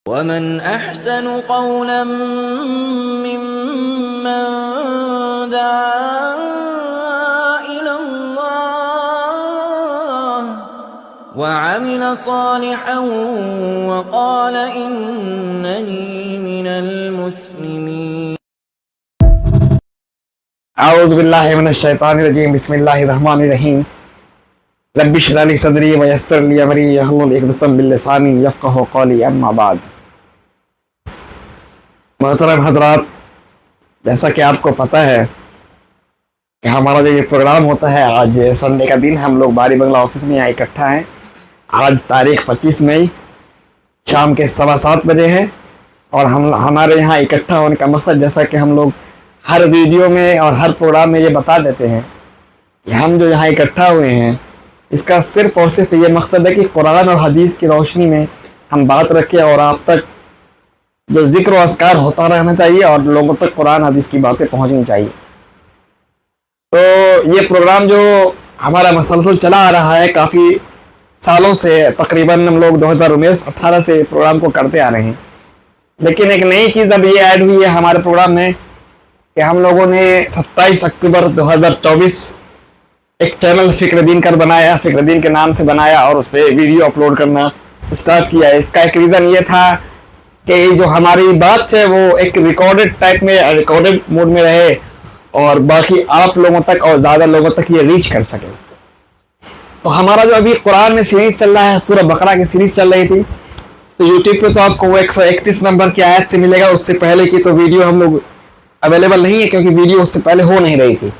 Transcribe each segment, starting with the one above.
ومن احسن قولا ممن دعا الى الله وعمل صالحا وقال انني من المسلمين. اعوذ باللہ من الشیطان الرجیم. بسم اللہ الرحمن الرحیم. رب اشرح لی صدری ویسر لی امری واحلل عقدۃ من لسانی یفقہوا قولی. اما بعد. محترم حضرات، جیسا کہ آپ کو پتہ ہے کہ ہمارا جو یہ پروگرام ہوتا ہے، آج سنڈے کا دن ہم لوگ باری بنگلہ آفس میں یہاں اکٹھا ہیں. آج تاریخ 25 مئی شام کے 7:15 بجے ہے، اور ہمارے یہاں اکٹھا ہونے کا مقصد، جیسا کہ ہم لوگ ہر ویڈیو میں اور ہر پروگرام میں یہ بتا دیتے ہیں کہ ہم جو یہاں اکٹھا ہوئے ہیں، اس کا صرف اور صرف یہ مقصد ہے کہ قرآن اور حدیث کی روشنی میں ہم بات رکھیں، اور آپ تک جو ذکر و اذکار ہوتا رہنا چاہیے اور لوگوں تک قرآن حدیث کی باتیں پہنچنی چاہیے. تو یہ پروگرام جو ہمارا مسلسل چلا آ رہا ہے کافی سالوں سے، تقریباً ہم لوگ 2018 سے پروگرام کو کرتے آ رہے ہیں. لیکن ایک نئی چیز اب یہ ایڈ ہوئی ہے ہمارے پروگرام میں کہ ہم لوگوں نے 27 اکتوبر 2024 ایک چینل فکر دین کر بنایا، فکر دین کے نام سے بنایا، اور اس پہ ویڈیو اپلوڈ کرنا اسٹارٹ کیا ہے. اس کا ایک ریزن یہ تھا کہ جو ہماری بات ہے وہ ایک ریکارڈڈ ٹائپ میں، ریکارڈڈ موڈ میں رہے، اور باقی آپ لوگوں تک اور زیادہ لوگوں تک یہ ریچ کر سکے. تو ہمارا جو ابھی قرآن میں سیریز چل رہا ہے، سورہ بقرہ کی سیریز چل رہی تھی، تو یوٹیوب پہ تو آپ کو وہ 131 نمبر کی آیت سے ملے گا. اس سے پہلے کی تو ویڈیو ہم لوگ اویلیبل نہیں ہے، کیونکہ ویڈیو اس سے پہلے ہو نہیں رہی تھی.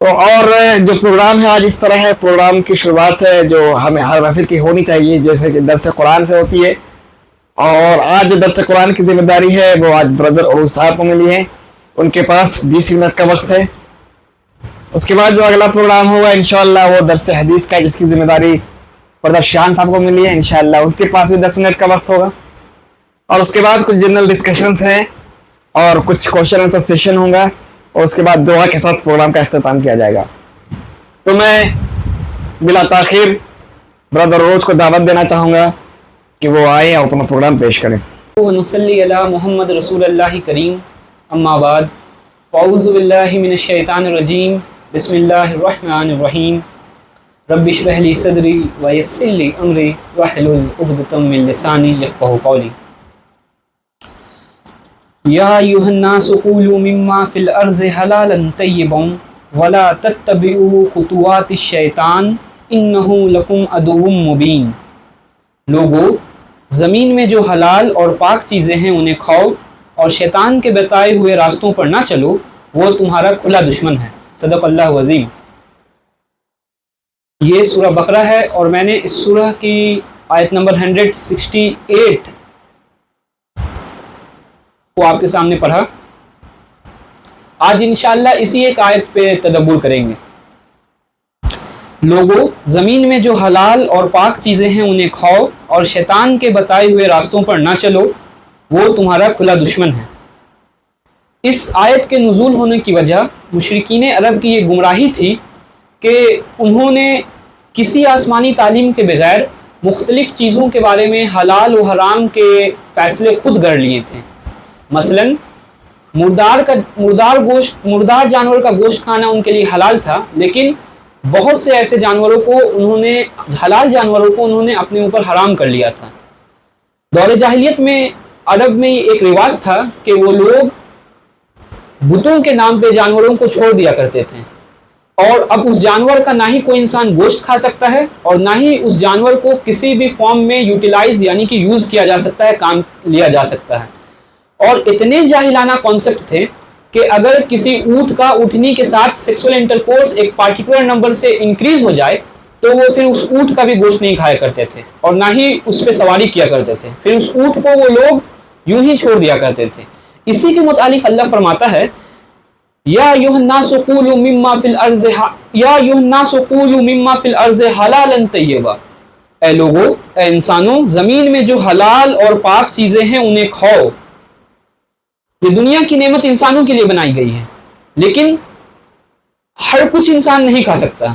تو اور جو پروگرام ہے آج اس طرح ہے. پروگرام کی شروعات ہے جو ہمیں ہر محفل کی ہونی چاہیے، جیسے کہ درس قرآن سے ہوتی ہے، اور آج جو درس قرآن کی ذمہ داری ہے وہ آج بردر عروج صاحب کو ملی ہے. ان کے پاس 20 منٹ کا وقت ہے. اس کے بعد جو اگلا پروگرام ہوگا انشاءاللہ وہ درس حدیث کا، جس کی ذمہ داری بردر شان صاحب کو ملی ہے. انشاءاللہ اس کے پاس بھی 10 منٹ کا وقت ہوگا. اور اس کے بعد کچھ جنرل ڈسکشنز ہیں اور کچھ کوشچن آنسر سیشن ہوگا، اور اس کے بعد دعا کے ساتھ پروگرام کا اختتام کیا جائے گا. تو میں بلا تاخیر برادر عروج کو دعوت دینا چاہوں گا کہ وہ آئیں اور اپنا پروگرام پیش کریں. ونصلی علی محمد رسول اللہ کریم. اما بعد، اعوذ باللہ من الشیطان الرجیم. بسم اللہ الرحمن الرحیم. رب اشرح لی صدری ویسر لی امری واحلل عقدۃ من لسانی یفقہوا قولی. یا ایھا الناس قولوا مما فی الارض حلالا طیبا ولا تتبعوا خطوات الشیطان انہ لکم عدو مبین. لوگو، زمین میں جو حلال اور پاک چیزیں ہیں انہیں کھاؤ، اور شیطان کے بتائے ہوئے راستوں پر نہ چلو، وہ تمہارا کھلا دشمن ہے. صدق اللہ عظیم. یہ سورہ بقرہ ہے، اور میں نے اس سورہ کی آیت نمبر 168 کو آپ کے سامنے پڑھا. آج انشاءاللہ اسی ایک آیت پہ تدبر کریں گے. لوگوں، زمین میں جو حلال اور پاک چیزیں ہیں انہیں کھاؤ، اور شیطان کے بتائے ہوئے راستوں پر نہ چلو، وہ تمہارا کھلا دشمن ہے. اس آیت کے نزول ہونے کی وجہ مشرکین عرب کی یہ گمراہی تھی کہ انہوں نے کسی آسمانی تعلیم کے بغیر مختلف چیزوں کے بارے میں حلال و حرام کے فیصلے خود کر لیے تھے. مثلا مردار جانور کا گوشت کھانا ان کے لیے حلال تھا، لیکن بہت سے ایسے جانوروں کو حلال جانوروں کو انہوں نے اپنے اوپر حرام کر لیا تھا. دور جاہلیت میں عرب میں ایک رواج تھا کہ وہ لوگ بتوں کے نام پہ جانوروں کو چھوڑ دیا کرتے تھے، اور اب اس جانور کا نہ ہی کوئی انسان گوشت کھا سکتا ہے، اور نہ ہی اس جانور کو کسی بھی فارم میں یوٹیلائز یعنی کہ یوز کیا جا سکتا ہے، کام لیا جا سکتا ہے. اور اتنے جاہلانہ کانسیپٹ تھے کہ اگر کسی اونٹ کا اونٹنی کے ساتھ سیکسول انٹرکورس ایک پارٹیکولر نمبر سے انکریز ہو جائے تو وہ پھر اس اونٹ کا بھی گوشت نہیں کھایا کرتے تھے، اور نہ ہی اس پہ سواری کیا کرتے تھے. پھر اس اونٹ کو وہ لوگ یوں ہی چھوڑ دیا کرتے تھے. اسی کے متعلق اللہ فرماتا ہے، یا ایھا الناس قولوا مما فی الارض حلالا طیبا. اے لوگو، اے انسانوں، زمین میں جو حلال اور پاک چیزیں ہیں انہیں کھاؤ. یہ دنیا کی نعمت انسانوں کے لیے بنائی گئی ہے، لیکن ہر کچھ انسان نہیں کھا سکتا.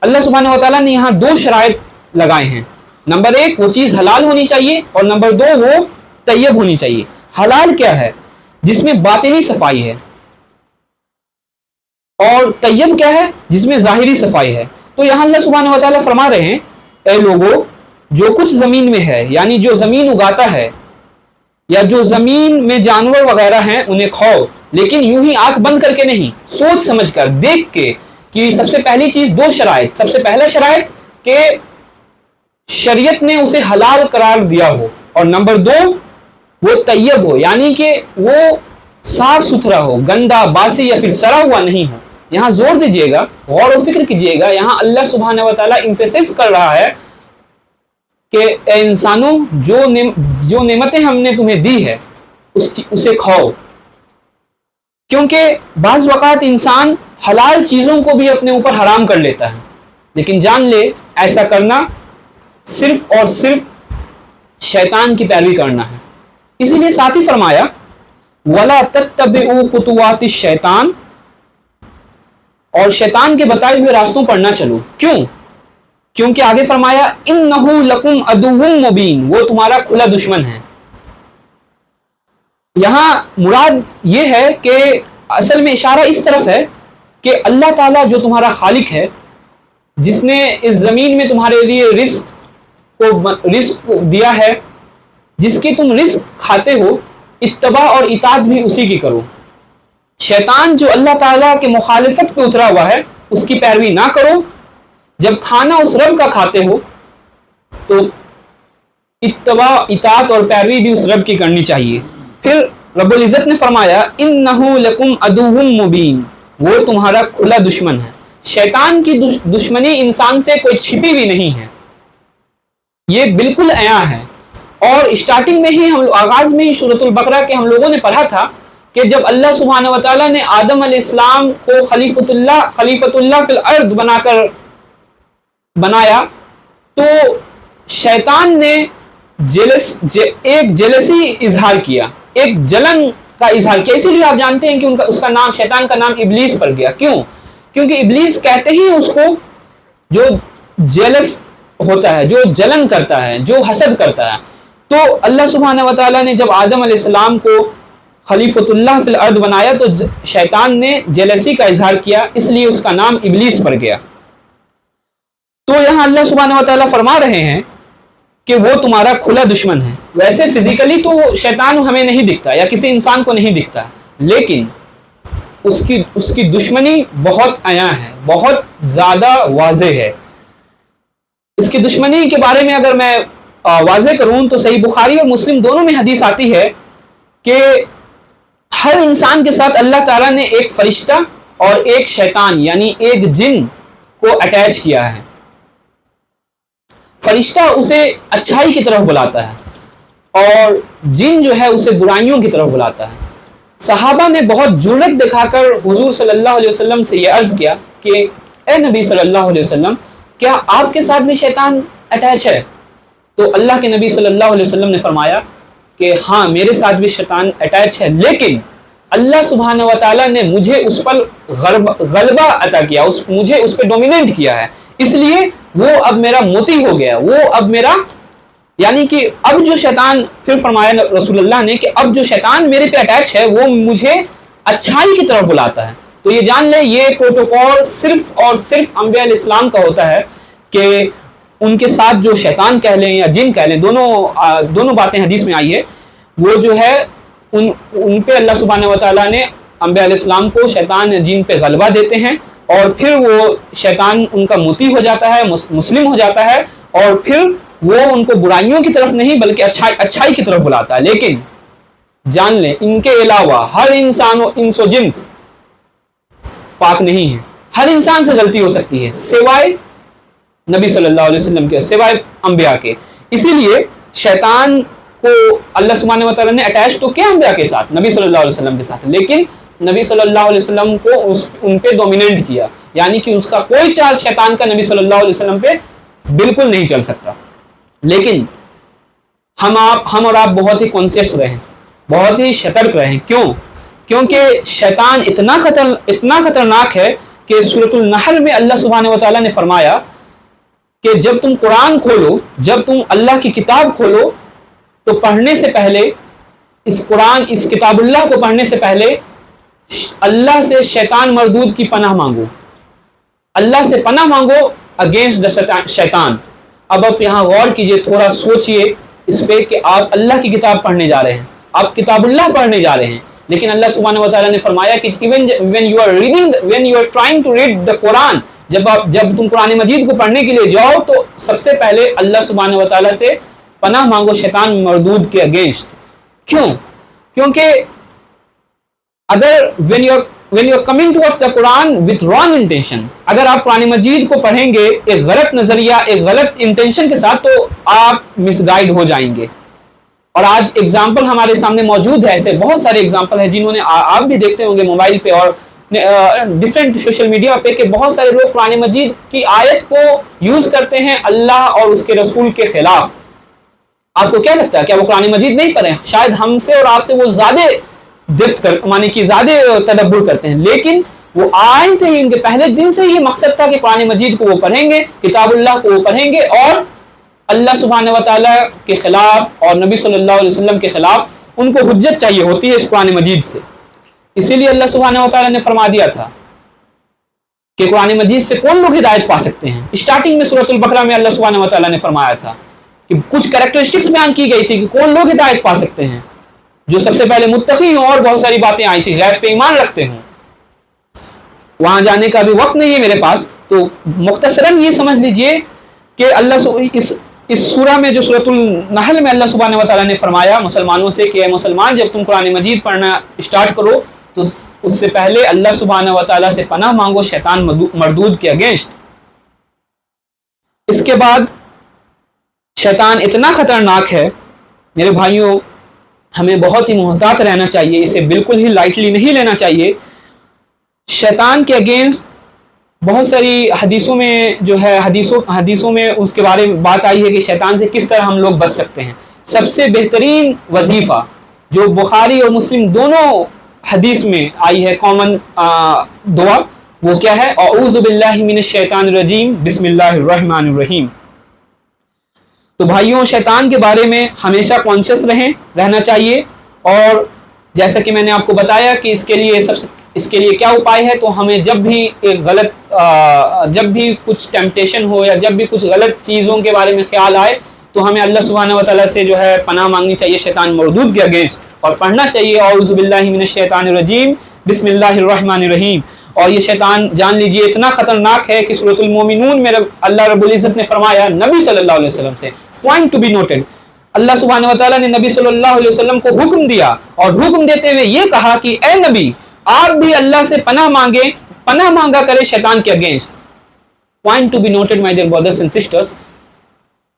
اللہ سبحانہ و تعالیٰ نے یہاں 2 شرائط لگائے ہیں. نمبر 1 وہ چیز حلال ہونی چاہیے، اور نمبر 2 وہ طیب ہونی چاہیے۔ حلال کیا ہے؟ جس میں باطنی صفائی ہے، اور طیب کیا ہے؟ جس میں ظاہری صفائی ہے۔ تو یہاں اللہ سبحانہ و تعالیٰ فرما رہے ہیں اے لوگو، جو کچھ زمین میں ہے، یعنی جو زمین اگاتا ہے یا جو زمین میں جانور وغیرہ ہیں انہیں کھاؤ، لیکن یوں ہی آنکھ بند کر کے نہیں، سوچ سمجھ کر، دیکھ کے کہ سب سے پہلی چیز 2 شرائط، سب سے پہلا شرائط کہ شریعت نے اسے حلال قرار دیا ہو، اور نمبر 2 وہ طیب ہو، یعنی کہ وہ صاف ستھرا ہو، گندا باسی یا پھر سڑا ہوا نہیں ہو۔ یہاں زور دیجئے گا، غور و فکر کیجئے گا، یہاں اللہ سبحانہ و تعالیٰ ایمفیسس کر رہا ہے کہ اے انسانوں، جو نعمتیں ہم نے تمہیں دی ہے اسے کھاؤ، کیونکہ بعض وقات انسان حلال چیزوں کو بھی اپنے اوپر حرام کر لیتا ہے، لیکن جان لے ایسا کرنا صرف اور صرف شیطان کی پیروی کرنا ہے۔ اسی لیے ساتھ ہی فرمایا وَلَا تَتَّبِعُوا خُطُوَاتِ الشَّيْطَانِ، اور شیطان کے بتائے ہوئے راستوں پر نہ چلو۔ کیوں؟ کیونکہ آگے فرمایا اِنَّهُ لَكُمْ عَدُوٌّ مُبِينٌ، وہ تمہارا کھلا دشمن ہے۔ یہاں مراد یہ ہے کہ اصل میں اشارہ اس طرف ہے کہ اللہ تعالیٰ جو تمہارا خالق ہے، جس نے اس زمین میں تمہارے لیے رزق دیا ہے، جس کی تم رزق کھاتے ہو، اتباع اور اطاعت بھی اسی کی کرو۔ شیطان جو اللہ تعالیٰ کے مخالفت پہ اترا ہوا ہے اس کی پیروی نہ کرو۔ جب کھانا اس رب کا کھاتے ہو تو اتباع اطاعت اور پیروی بھی اس رب کی کرنی چاہیے۔ پھر رب العزت نے فرمایا اِنَّهُ لَكُمْ عَدُوٌّ مُبِينٌ، وہ تمہارا کھلا دشمن ہے۔ شیطان کی دشمنی انسان سے کوئی چھپی ہوئی نہیں ہے، یہ بالکل عیاں ہے۔ اور اسٹارٹنگ میں ہی آغاز میں ہی سورۃ البقرہ کے ہم لوگوں نے پڑھا تھا کہ جب اللہ سبحانہ و تعالیٰ نے آدم علیہ السلام کو خلیفۃ اللہ فی الارض بنایا تو شیطان نے ایک جیلسی اظہار کیا، ایک جلن کا اظہار کیا۔ اسی لیے آپ جانتے ہیں کہ اس کا نام، شیطان کا نام ابلیس پڑ گیا۔ کیوں؟ کیونکہ ابلیس کہتے ہی اس کو جو جیلس ہوتا ہے، جو جلن کرتا ہے، جو حسد کرتا ہے۔ تو اللہ سبحانہ و تعالیٰ نے جب آدم علیہ السلام کو خلیفۃ اللہ فی الارض بنایا تو شیطان نے جیلسی کا اظہار کیا، اس لیے اس کا نام ابلیس پڑ گیا۔ تو یہاں اللہ سبحانہ و تعالیٰ فرما رہے ہیں کہ وہ تمہارا کھلا دشمن ہے۔ ویسے فزیکلی تو شیطان ہمیں نہیں دکھتا یا کسی انسان کو نہیں دکھتا، لیکن اس کی دشمنی بہت عیاں ہے، بہت زیادہ واضح ہے۔ اس کی دشمنی کے بارے میں اگر میں واضح کروں تو صحیح بخاری اور مسلم دونوں میں حدیث آتی ہے کہ ہر انسان کے ساتھ اللہ تعالیٰ نے ایک فرشتہ اور ایک شیطان یعنی ایک جن کو اٹیچ کیا ہے۔ فرشتہ اسے اچھائی کی طرف بلاتا ہے اور جن جو ہے اسے برائیوں کی طرف بلاتا ہے۔ صحابہ نے بہت جرأت دکھا کر حضور صلی اللہ علیہ وسلم سے یہ عرض کیا کہ اے نبی صلی اللہ علیہ وسلم، کیا آپ کے ساتھ بھی شیطان اٹیچ ہے؟ تو اللہ کے نبی صلی اللہ علیہ وسلم نے فرمایا کہ ہاں میرے ساتھ بھی شیطان اٹیچ ہے، لیکن اللہ سبحانہ و تعالیٰ نے مجھے اس پر غلبہ عطا کیا، مجھے اس پہ ڈومیننٹ کیا ہے، اس لیے وہ اب میرا موتی ہو گیا، وہ اب میرا، یعنی کہ اب جو شیطان، پھر فرمایا رسول اللہ نے کہ اب جو شیطان میرے پہ اٹیچ ہے وہ مجھے اچھائی کی طرف بلاتا ہے۔ تو یہ جان لیں یہ پروٹوکول صرف اور صرف انبیاء علیہ السلام کا ہوتا ہے کہ ان کے ساتھ جو شیطان کہہ لیں یا جن کہہ لیں، دونوں باتیں حدیث میں آئی ہے، وہ جو ہے ان پہ اللہ سبحانہ و تعالیٰ نے انبیاء علیہ السلام کو شیطان جن پہ غلبہ دیتے ہیں، اور پھر وہ شیطان ان کا موتی ہو جاتا ہے، مسلم ہو جاتا ہے، اور پھر وہ ان کو برائیوں کی طرف نہیں بلکہ اچھائی کی طرف بلاتا ہے۔ لیکن جان لیں ان کے علاوہ ہر انسان و انس و جنس پاک نہیں ہے، ہر انسان سے غلطی ہو سکتی ہے سوائے نبی صلی اللہ علیہ وسلم کے، سوائے انبیاء کے۔ اسی لیے شیطان کو اللہ سبحانہ و تعالیٰ نے اٹیچ تو کیا انبیاء کے ساتھ، نبی صلی اللہ علیہ وسلم کے ساتھ، لیکن نبی صلی اللہ علیہ وسلم کو ان پہ ڈومیننٹ کیا، یعنی کہ اس کا کوئی چال شیطان کا نبی صلی اللہ علیہ وسلم پہ بالکل نہیں چل سکتا۔ لیکن ہم اور آپ بہت ہی کانشیس رہیں، بہت ہی سترک رہیں۔ کیوں؟ کیونکہ شیطان اتنا خطرناک ہے کہ سورۃ النحل میں اللہ سبحانہ و تعالیٰ نے فرمایا کہ جب تم قرآن کھولو، جب تم اللہ کی کتاب کھولو تو پڑھنے سے پہلے اس کتاب اللہ کو پڑھنے سے پہلے اللہ سے شیطان مردود کی پناہ مانگو، اللہ سے پناہ مانگو اگینسٹ دا شیطان۔ اب آپ یہاں غور کیجئے، تھوڑا سوچئے اس پہ کہ آپ اللہ کی کتاب پڑھنے جا رہے ہیں، آپ کتاب اللہ پڑھنے جا رہے ہیں، لیکن اللہ سبحانہ و تعالیٰ نے فرمایا کہ when you are trying to read the Quran، جب تم قرآن مجید کو پڑھنے کے لیے جاؤ تو سب سے پہلے اللہ سبحانہ و تعالیٰ سے پناہ مانگو شیطان مردود کے اگینسٹ۔ کیوں؟ کیونکہ اگر when you are coming towards the Quran with wrong intention، اگر آپ قرآن مجید کو پڑھیں گے ایک غلط نظریہ، ایک غلط انٹینشن کے ساتھ، تو آپ مس گائیڈ ہو جائیں گے۔ اور آج ایگزامپل ہمارے سامنے موجود ہے، ایسے بہت سارے ایگزامپل ہیں جنہوں نے آپ بھی دیکھتے ہوں گے موبائل پہ اور ڈفرینٹ سوشل میڈیا پہ، کہ بہت سارے لوگ قرآن مجید کی آیت کو یوز کرتے ہیں اللہ اور اس کے رسول کے خلاف۔ آپ کو کیا لگتا ہے کیا وہ قرآن مجید نہیں پڑھے؟ شاید ہم سے اور آپ سے وہ زیادہ معنی کہ زیادہ تدبر کرتے ہیں، لیکن وہ آئے تھے ان کے پہلے دن سے یہ مقصد تھا کہ قرآن مجید کو وہ پڑھیں گے، کتاب اللہ کو وہ پڑھیں گے، اور اللہ سبحانہ و تعالیٰ کے خلاف اور نبی صلی اللہ علیہ وسلم کے خلاف ان کو حجت چاہیے ہوتی ہے اس قرآن مجید سے۔ اسی لیے اللہ سبحانہ و تعالیٰ نے فرما دیا تھا کہ قرآن مجید سے کون لوگ ہدایت پا سکتے ہیں۔ اسٹارٹنگ میں سورۃ البقرہ میں اللہ سبحانہ و تعالیٰ نے فرمایا تھا کہ کچھ کریکٹرسٹکس بیان کی گئی تھی کہ کون لوگ ہدایت پا سکتے ہیں، جو سب سے پہلے متقی ہوں، اور بہت ساری باتیں آئی تھی، غیب پہ ایمان رکھتے ہوں۔ وہاں جانے کا بھی وقت نہیں ہے میرے پاس، تو مختصراً یہ سمجھ لیجئے کہ اللہ اس سورہ میں جو سورۃ النحل میں اللہ سبحانہ و تعالیٰ نے فرمایا مسلمانوں سے کہ اے مسلمان، جب تم قرآن مجید پڑھنا اسٹارٹ کرو تو اس سے پہلے اللہ سبحانہ و تعالیٰ سے پناہ مانگو شیطان مردود کے اگینسٹ۔ اس کے بعد شیطان اتنا خطرناک ہے میرے بھائیوں، ہمیں بہت ہی محتاط رہنا چاہیے، اسے بالکل ہی لائٹلی نہیں لینا چاہیے۔ شیطان کے اگینسٹ بہت ساری حدیثوں میں جو ہے حدیثوں میں اس کے بارے میں بات آئی ہے کہ شیطان سے کس طرح ہم لوگ بچ سکتے ہیں۔ سب سے بہترین وظیفہ جو بخاری اور مسلم دونوں حدیث میں آئی ہے، کامن دعا، وہ کیا ہے؟ اعوذ باللہ من الشیطان الرجیم بسم اللہ الرحمن الرحیم۔ تو بھائیوں، شیطان کے بارے میں ہمیشہ کانشیس رہنا چاہیے، اور جیسا کہ میں نے آپ کو بتایا کہ اس کے لیے کیا اپائے ہے، تو ہمیں جب بھی کچھ ٹیمپٹیشن ہو یا جب بھی کچھ غلط چیزوں کے بارے میں خیال آئے تو ہمیں اللہ سبحانہ و تعالیٰ سے جو ہے پناہ مانگنی چاہیے شیطان مردود کے اگینسٹ، اور پڑھنا چاہیے اعوذ باللہ من الشیطان الرجیم بسم اللہ الرحمن الرحیم۔ اور یہ شیطان جان لیجئے اتنا خطرناک ہے کہ سورۃ المومنون میں اللہ رب العزت نے فرمایا نبی صلی اللہ علیہ وسلم سے، پوائنٹ ٹو بی نوٹڈ، اللہ سبحانہ و تعالیٰ نے نبی صلی اللہ علیہ وسلم کو حکم دیا، اور حکم دیتے ہوئے یہ کہا کہ اے نبی، آپ بھی اللہ سے پناہ مانگا کرے شیطان کے against. Point to be noted my dear brothers and sisters,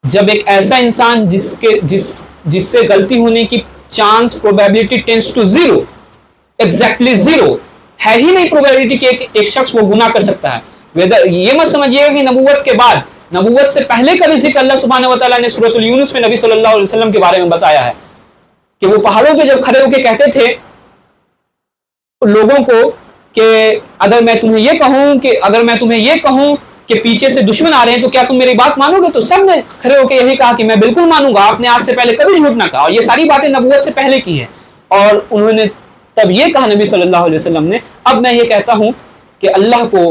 جب ایک ایسا انسان جس سے غلطی ہونے کی chance probability tends to zero, exactly zero ہے ہی نہیں پروبیبلٹی کہ ایک شخص وہ گناہ کر سکتا ہے۔ ویدر یہ مت سمجھیے گا کہ نبوت کے بعد، نبوت سے پہلے کا بھی ذکر اللہ سبحانہ و تعالیٰ نے سورۃ یونس میں نبی صلی اللہ علیہ وسلم کے بارے میں بتایا ہے کہ وہ پہاڑوں پہ جب کھڑے ہو کے کہتے تھے لوگوں کو کہ اگر میں تمہیں یہ کہوں کہ پیچھے سے دشمن آ رہے ہیں تو کیا تم میری بات مانو گے؟ تو سب نے کھڑے ہو کے یہی کہا کہ میں بالکل مانوں گا، آپ نے آج سے پہلے کبھی جھوٹ نہ کہا، اور یہ ساری باتیں نبوت سے پہلے کی ہیں۔ اور انہوں نے تب یہ کہا نبی صلی اللہ علیہ وسلم نے، اب میں یہ کہتا ہوں کہ اللہ کو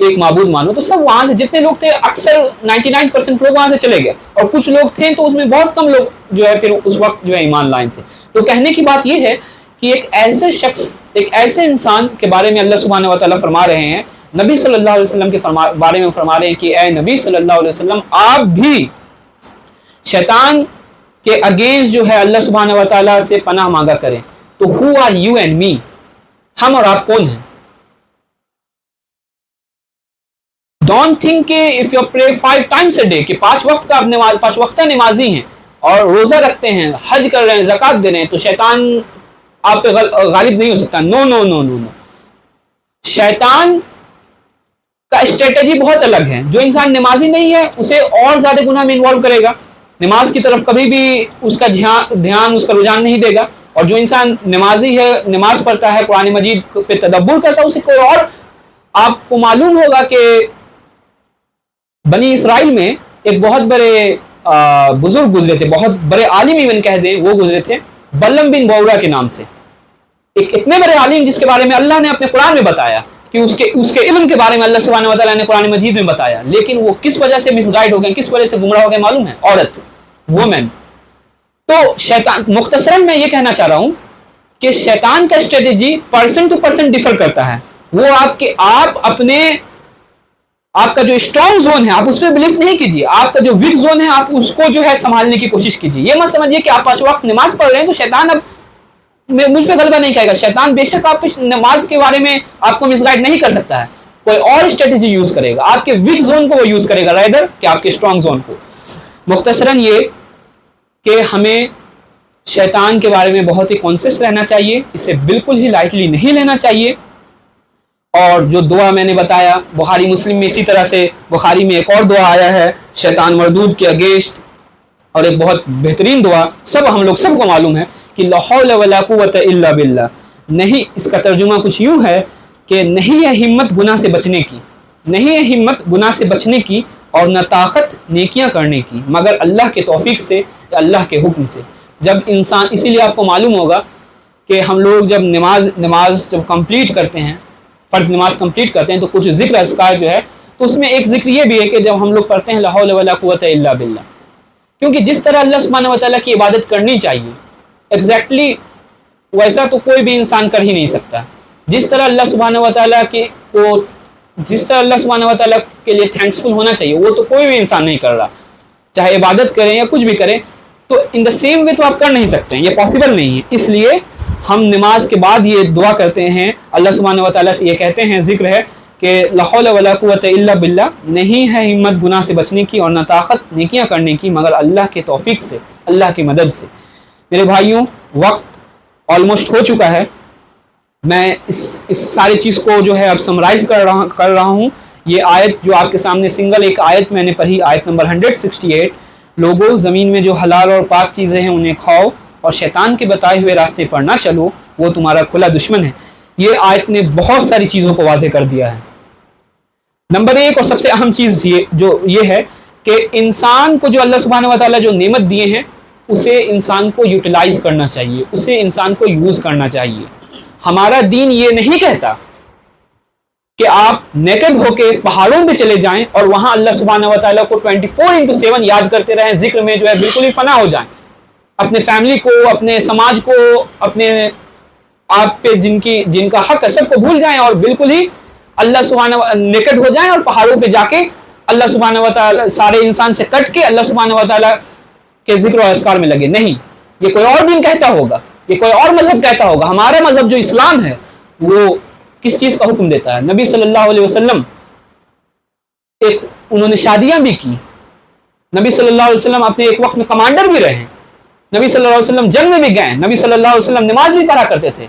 ایک معبود مانو، تو سب وہاں سے جتنے لوگ تھے اکثر 99% لوگ وہاں سے چلے گئے، اور کچھ لوگ تھے تو اس میں بہت کم لوگ جو ہے پھر اس وقت جو ہے ایمان لائے تھے۔ تو کہنے کی بات یہ ہے کہ ایک ایسے شخص، ایک ایسے انسان کے بارے میں اللہ سبحانہ و تعالیٰ فرما رہے ہیں، نبی صلی اللہ علیہ وسلم کے بارے میں فرما رہے ہیں کہ اے نبی صلی اللہ علیہ وسلم، آپ بھی شیطان کے اگینسٹ جو ہے اللہ سبحانہ و تعالیٰ سے پناہ مانگا کریں۔ تو who are you and me، ہم اور آپ کون ہیں؟ ڈونٹ تھنک کہ if you pray 5 times a day کہ 5 وقت کا آپ 5 وقتہ نمازی ہیں اور روزہ رکھتے ہیں، حج کر رہے ہیں، زکوٰۃ دے رہے ہیں، تو شیطان آپ پہ غالب نہیں ہو سکتا۔ نو نو نو نو نو، شیطان کا اسٹریٹجی بہت الگ ہے۔ جو انسان نمازی نہیں ہے اسے اور زیادہ گناہ میں انوالو کرے گا، نماز کی طرف کبھی بھی اس کا دھیان اس کا رجحان نہیں دے گا، اور جو انسان نمازی ہے، نماز پڑھتا ہے، قرآن مجید پہ تدبر کرتا ہے، اسے کوئی اور۔ آپ کو معلوم ہوگا کہ بنی اسرائیل میں ایک بہت بڑے بزرگ گزرے تھے, بہت بڑے عالم ایون کہہ دیں, وہ گزرے تھے بلم بن بورا کے نام سے. ایک اتنے بڑے عالم جس کے بارے میں اللہ نے اپنے قرآن میں بتایا کہ اس کے علم کے بارے میں اللہ سبحانہ و تعالیٰ نے قرآن مجید میں بتایا, لیکن وہ کس وجہ سے مس گائیڈ ہو گئے, کس وجہ سے گمراہ ہو گئے معلوم ہے؟ عورت, وومن. تو شیطان, مختصراً میں یہ کہنا چاہ رہا ہوں کہ شیطان کا strategy person to person differ کرتا ہے. وہ آپ کا جو اسٹرانگ زون ہے آپ اس پہ بلیف نہیں کیجیے, آپ کا جو ویک زون ہے آپ اس کو جو ہے سنبھالنے کی کوشش کیجیے. یہ مت سمجھیے کہ آپ 5 وقت نماز پڑھ رہے ہیں تو شیطان اب مجھ پہ غلبہ نہیں کرے گا. شیطان بے شک آپ نماز کے بارے میں آپ کو مس گائیڈ نہیں کر سکتا ہے, کوئی اور اسٹریٹجی یوز کرے گا, آپ کے ویک زون کو وہ یوز کرے گا ریدر کہ آپ کے اسٹرانگ زون کو. مختصراً یہ کہ ہمیں شیطان کے بارے میں بہت ہی کانشیس رہنا چاہیے, اسے بالکل ہی لائٹلی نہیں لینا چاہیے. اور جو دعا میں نے بتایا بخاری مسلم میں, اسی طرح سے بخاری میں ایک اور دعا آیا ہے شیطان مردود کے اگینسٹ, اور ایک بہت بہترین دعا سب کو معلوم ہے کہ لا حول ولا قوت الا باللہ. نہیں, اس کا ترجمہ کچھ یوں ہے کہ نہیں ہے ہمت گناہ سے بچنے کی, نہیں ہے ہمت گناہ سے بچنے کی اور نہ طاقت نیکیاں کرنے کی مگر اللہ کے توفیق سے, اللہ کے حکم سے. جب انسان, اسی لیے آپ کو معلوم ہوگا کہ ہم لوگ جب نماز جب کمپلیٹ کرتے ہیں, فرض نماز کمپلیٹ کرتے ہیں, تو کچھ ذکر اذکار جو ہے, تو اس میں ایک ذکر یہ بھی ہے کہ جب ہم لوگ پڑھتے ہیں لا حول ولا قوت الا باللہ, کیونکہ جس طرح اللہ سبحانہ و تعالیٰ کی عبادت کرنی چاہیے ایگزیکٹلی ویسا تو کوئی بھی انسان کر ہی نہیں سکتا. جس طرح اللہ سبحانہ و تعالیٰ کے لیے تھینکسفل ہونا چاہیے وہ تو کوئی بھی انسان نہیں کر رہا, چاہے عبادت کریں یا کچھ بھی کریں, تو ان دا سیم وے تو آپ کر نہیں سکتے ہیں, یہ پاسبل نہیں ہے. اس لیے ہم نماز کے بعد یہ دعا کرتے ہیں, اللہ سبحانہ و تعالیٰ سے یہ کہتے ہیں, ذکر ہے کہ لا حول ولا قوت الا باللہ, نہیں ہے ہمت گناہ سے بچنے کی اور نہ طاقت نیکیاں کرنے کی مگر اللہ کے توفیق سے, اللہ کی مدد سے. میرے بھائیوں, وقت آلموسٹ ہو چکا ہے, میں اس ساری چیز کو جو ہے اب سمرائز کر رہا ہوں. یہ آیت جو آپ کے سامنے سنگل ایک آیت میں نے پڑھی, آیت نمبر 168, لوگوں زمین میں جو حلال اور پاک چیزیں ہیں انہیں کھاؤ اور شیطان کے بتائے ہوئے راستے پر نہ چلو, وہ تمہارا کھلا دشمن ہے. یہ آیت نے بہت ساری چیزوں کو واضح کر دیا ہے. نمبر 1 اور سب سے اہم چیز یہ ہے کہ انسان کو جو اللہ سبحانہ و تعالیٰ جو نعمت دیے ہیں اسے انسان کو یوٹیلائز کرنا چاہیے, اسے انسان کو یوز کرنا چاہیے. ہمارا دین یہ نہیں کہتا کہ آپ نیکڈ ہو کے پہاڑوں پہ چلے جائیں اور وہاں اللہ سبحانہ و تعالیٰ کو 24/7 یاد کرتے رہیں, ذکر میں جو ہے بالکل ہی فنا ہو جائیں, اپنے فیملی کو, اپنے سماج کو, اپنے آپ پہ جن کا حق ہے سب کو بھول جائیں اور بالکل ہی اللہ سبحانہ نیکڈ ہو جائیں اور پہاڑوں پہ جا کے اللہ سبحانہ و تعالیٰ سارے انسان سے کٹ کے اللہ سبحانہ و تعالیٰ کے ذکر و اذکار میں لگے. نہیں, یہ کوئی اور دین کہتا ہوگا, یہ کوئی اور مذہب کہتا ہوگا. ہمارا مذہب جو اسلام ہے وہ کس چیز کا حکم دیتا ہے؟ نبی صلی اللہ علیہ وسلم انہوں نے شادیاں بھی کی, نبی صلی اللہ علیہ وسلم اپنے ایک وقت میں کمانڈر بھی رہے, نبی صلی اللہ علیہ وسلم جنگ میں بھی گئے, نبی صلی اللہ علیہ وسلم نماز بھی پڑھا کرتے تھے.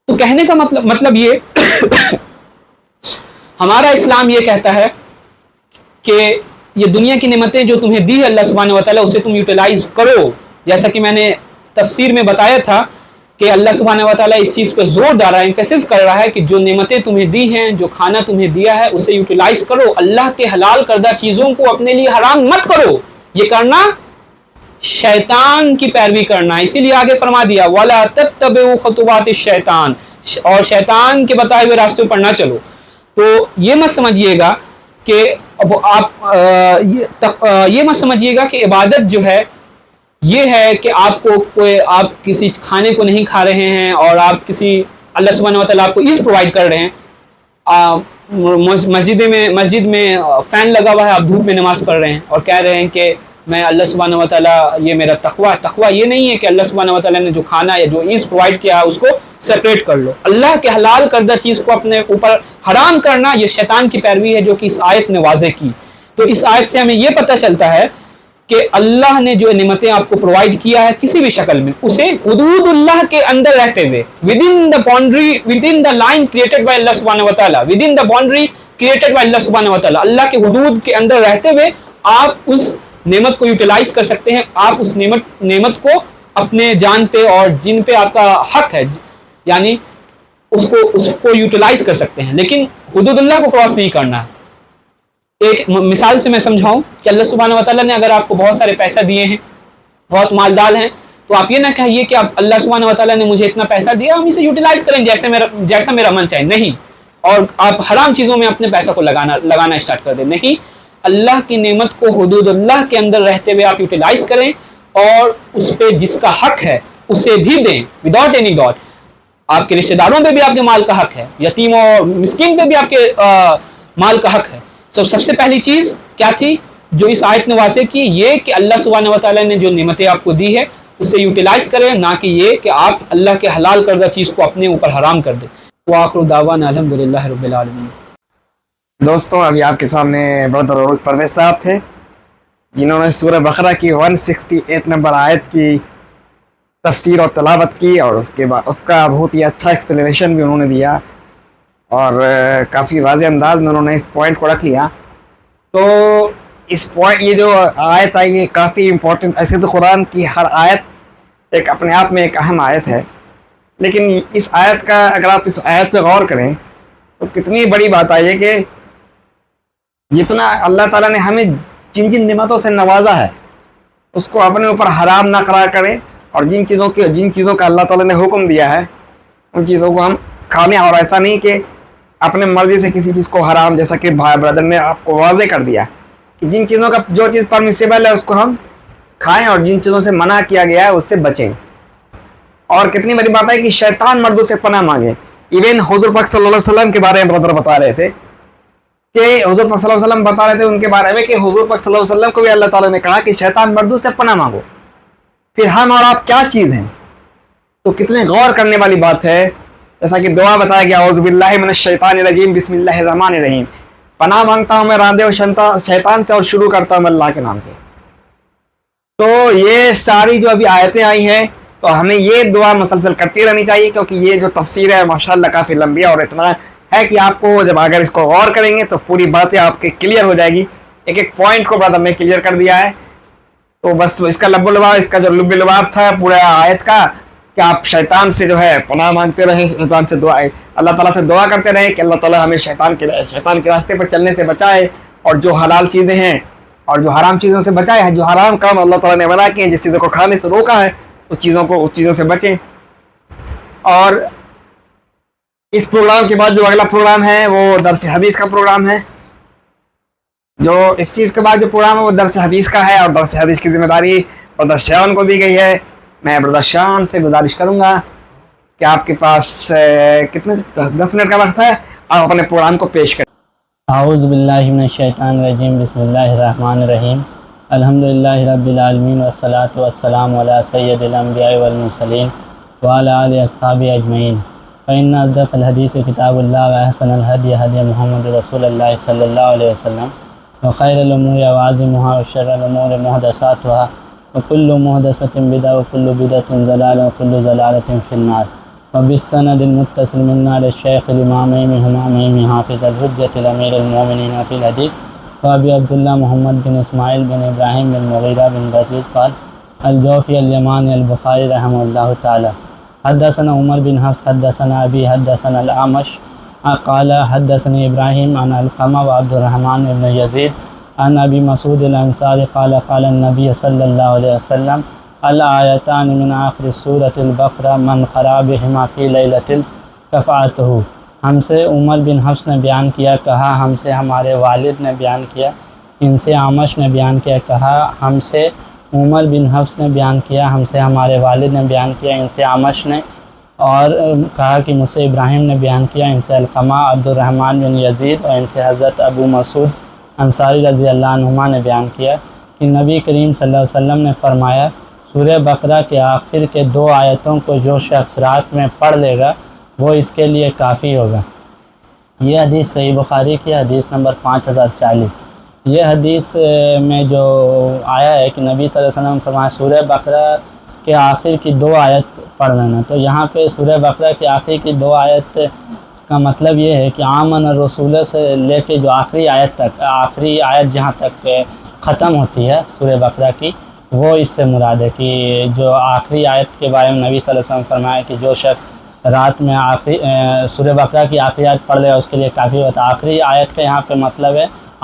تو کہنے کا مطلب یہ ہمارا اسلام یہ کہتا ہے کہ یہ دنیا کی نعمتیں جو تمہیں دی ہے اللہ سبحانہ و تعالیٰ اسے تم یوٹیلائز کرو. جیسا کہ میں نے تفسیر میں بتایا تھا کہ اللہ سبحانہ و تعالیٰ اس چیز پہ زور ڈال رہا ہے, ایمفیسس کر رہا ہے کہ جو نعمتیں تمہیں دی ہیں, جو کھانا تمہیں دیا ہے اسے یوٹیلائز کرو. اللہ کے حلال کردہ چیزوں کو اپنے لیے حرام مت کرو. یہ کرنا شیطان کی پیروی کرنا. اسی لیے آگے فرما دیا وَلَا تَتَّبِعُوا خُطُوَاتِ الشَّيْطَانِ, اور شیطان کے بتائے ہوئے راستوں پر نہ چلو. تو یہ مت سمجھیے گا کہ یہ مت سمجھیے گا کہ عبادت جو ہے یہ ہے کہ آپ کسی کھانے کو نہیں کھا رہے ہیں اور آپ کسی اللہ سبحانہ و تعالیٰ آپ کو ایز پرووائڈ کر رہے ہیں. مسجد میں فین لگا ہوا ہے, آپ دھوپ میں نماز پڑھ رہے ہیں اور کہہ رہے ہیں کہ میں اللہ سبحانہ و تعالیٰ یہ میرا تقویٰ یہ نہیں ہے کہ اللہ سبحانہ و تعالیٰ نے جو کھانا یا جو ایز پرووائڈ کیا ہے اس کو سیپریٹ کر لو. اللہ کے حلال کردہ چیز کو اپنے اوپر حرام کرنا یہ شیطان کی پیروی ہے جو کہ اس آیت نے واضح کی. تو اس آیت سے ہمیں یہ پتہ چلتا ہے کہ اللہ نے جو نعمتیں آپ کو پرووائڈ کیا ہے کسی بھی شکل میں اسے حدود اللہ کے اندر رہتے ہوئے within the line created by اللہ سبحانہ و تعالیٰ within the boundary created by اللہ سبحانہ و تعالیٰ, اللہ کے حدود کے اندر رہتے ہوئے آپ اس نعمت کو یوٹیلائز کر سکتے ہیں. آپ اس نعمت کو اپنے جان پہ اور جن پہ آپ کا حق ہے یعنی اس کو یوٹیلائز کر سکتے ہیں, لیکن حدود اللہ کو کراس نہیں کرنا ہے. ایک مثال سے میں سمجھاؤں کہ اللہ سبحانہ وتعالیٰ نے اگر آپ کو بہت سارے پیسہ دیے ہیں، بہت مالدار ہیں، تو آپ یہ نہ کہیے کہ اللہ سبحانہ وتعالیٰ نے مجھے اتنا پیسہ دیا، ہم اسے یوٹیلائز کریں جیسا میرا من چاہے، نہیں، اور آپ حرام چیزوں میں اپنے پیسہ کو لگانا اسٹارٹ کر دیں، نہیں، اللہ کی نعمت کو حدود اللہ کے اندر رہتے ہوئے آپ یوٹیلائز کریں، اور اس پہ جس کا حق ہے اسے بھی دیں وداؤٹ اینی ڈاؤٹ۔ آپ کے رشتہ داروں پہ بھی آپ کے مال کا حق ہے، یتیم اور مسکین پہ بھی آپ کے مال کا حق ہے۔ تو سب سے پہلی چیز کیا تھی جو اس آیت نے واضح کی، یہ کہ اللہ سبحانہ وتعالیٰ نے جو نعمتیں آپ کو دی ہے اسے یوٹیلائز کریں، نہ کہ یہ کہ آپ اللہ کے حلال کردہ چیز کو اپنے اوپر حرام کر دیں۔ وآخر دعوانا الحمدللہ رب العالمین۔ دوستوں ابھی آپ کے سامنے برادر عروج پرویز صاحب تھے، جنہوں نے سورہ بقرہ کی 168 نمبر آیت کی تفسیر اور تلاوت کی، اور اس کے بعد اس کا بہت ہی اچھا ایکسپلینیشن بھی انہوں نے دیا، اور کافی واضح انداز میں انہوں نے اس پوائنٹ کو رکھ لیا۔ تو اس پوائنٹ یہ جو آیت آئی ہے کافی امپورٹنٹ، ایسے تو قرآن کی ہر آیت ایک اپنے آپ میں ایک اہم آیت ہے، لیکن اس آیت کا اگر آپ اس آیت پہ غور کریں تو کتنی بڑی بات آئی ہے کہ جتنا اللہ تعالیٰ نے ہمیں جن جن نعمتوں سے نوازا ہے اس کو اپنے اوپر حرام نہ قرار کریں، اور جن چیزوں کا اللہ تعالیٰ نے حکم دیا ہے ان چیزوں کو ہم کھانے، اور ایسا نہیں کہ اپنے مرضی سے کسی چیز کو حرام، جیسا کہ بھائی برادر نے آپ کو واضح کر دیا کہ جن چیزوں کا جو چیز پرمیسیبل ہے اس کو ہم کھائیں، اور جن چیزوں سے منع کیا گیا ہے اس سے بچیں۔ اور کتنی بڑی بات ہے کہ شیطان مردوں سے پناہ مانگے۔ ایون حضور پاک صلی اللہ علیہ وسلم کے بارے میں برادر بتا رہے تھے کہ حضور پاک صلی اللہ علیہ وسلم بتا رہے تھے ان کے بارے میں کہ حضور پاک صلی اللہ علیہ وسلم کو بھی اللہ تعالیٰ نے کہا کہ شیطان مردوں سے پناہ مانگو، پھر ہم اور آپ کیا چیز ہیں؟ تو کتنے غور کرنے والی بات ہے، جیسا کہ دعا بتایا گیا اعوذ باللہ من الشیطان الرجیم بسم اللہ الرحمن الرحیم، پناہ مانگتا ہوں میں راندے و شیطان سے، اور شروع کرتا ہوں اللہ کے نام سے۔ تو یہ ساری جو ابھی آیتیں آئی ہیں تو ہمیں یہ دعا مسلسل کرتی رہنی چاہیے، کیونکہ یہ جو تفسیر ہے ماشاءاللہ کافی لمبی ہے، اور اتنا ہے کہ آپ کو جب اگر اس کو غور کریں گے تو پوری باتیں آپ کے کلیئر ہو جائے گی۔ ایک ایک پوائنٹ کو بعد ہم نے کلیئر کر دیا ہے۔ تو بس اس کا لب و لباب، اس کا جو لب و لباب تھا پورا آیت کا کہ آپ شیطان سے جو ہے پناہ مانگتے رہیں، شیطان سے دعا، اللہ تعالیٰ سے دعا کرتے رہیں کہ اللہ تعالیٰ ہمیں شیطان کے راستے پر چلنے سے بچائے، اور جو حلال چیزیں ہیں اور جو حرام چیزوں سے بچائے، جو حرام کام اللہ تعالیٰ نے منع کیے ہیں، جس چیزوں کو کھانے سے روکا ہے، اس چیزوں سے بچیں۔ اور اس پروگرام کے بعد جو اگلا پروگرام ہے وہ درس حدیث کا پروگرام ہے، جو اس چیز کے بعد جو پروگرام ہے وہ درس حدیث کا ہے، اور درس حدیث کی ذمہ داری برادر شان کو دی گئی ہے۔ میں برادر شان سے گزارش کروں گا کہ آپ کے پاس کتنے 10 منٹ کا وقت ہے، آپ اپنے پروگرام کو پیش کریں۔ اعوذ باللہ من الشیطان الرجیم بسم اللہ الرحمن الرحیم الحمدللہ رب العالمین والصلاة والسلام علی سید الانبیاء والمرسلین وعلی آلہ اصحابہ اجمعین، فإن أصدق الحدیث کتاب اللہ وأحسن الہدی ہدی محمد رسول اللہ صلی اللہ علیہ وسلم وخیر الامور عوازمها وشر الامور محدثاتها وكل محدثة بدعة وكل بدعة ضلالة وكل ضلالة في النار، وبالسند المتصل منا للشيخ الإمام همام حافظ الحجة الأمير المؤمنين في الحديث وأبي عبد الله محمد بن إسماعيل بن إبراهيم بن مغيرة بن بزيد قال الجوفي اليماني البخاري رحمه الله تعالى حدثنا عمر بن حفص حدثنا أبي حدثنا الأعمش قال حدثني إبراهيم عن علقمة وعبد الرحمن بن يزيد عن أبي مسعود الأنصاري قال قال النبي صلى الله عليه وسلم الآيتان من آخر سورة البقرة من قرأ بهما في ليلة كفأته۔ ہم سے عمر بن حفص نے بیان کیا، کہا ہم سے ہمارے والد نے بیان کیا، ان سے عامش نے بیان کیا، کہا ہم سے عمر بن حفص نے بیان کیا، ہم سے ہمارے والد نے بیان کیا، ان سے عامش نے، اور کہا کہ مجھ سے ابراہیم نے بیان کیا، ان سے علقمہ عبد الرحمن بن یزید، اور ان سے حضرت ابو مسعود انصاری رضی اللہ عنہما نے بیان کیا کہ نبی کریم صلی اللہ علیہ وسلم نے فرمایا سورہ بقرہ کے آخر کے 2 آیتوں کو جو شخص رات میں پڑھ لے گا وہ اس کے لیے کافی ہوگا۔ یہ حدیث صحیح بخاری کی حدیث نمبر 5040۔ یہ حدیث میں جو آیا ہے کہ نبی صلی اللہ علیہ وسلم نے فرمایا سورہ بقرہ کے آخر کی 2 آیت پڑھ لینا، تو یہاں پہ سورہ بقرہ کے آخر کی 2 آیت کا مطلب یہ ہے کہ آمن الرسول سے لے کے جو آخری آیت تک، آخری آیت جہاں تک ختم ہوتی ہے سورہ بقرہ کی، وہ اس سے مراد ہے کہ جو آخری آیت کے بارے میں نبی صلی اللہ علیہ وسلم فرمایا کہ جو شخص رات میں آخری سورہ بقرہ کی آخری آیت پڑھ لے گا اس کے لیے کافی ہوتا ہے۔ آخری آیت کا یہاں پہ مطلب ہے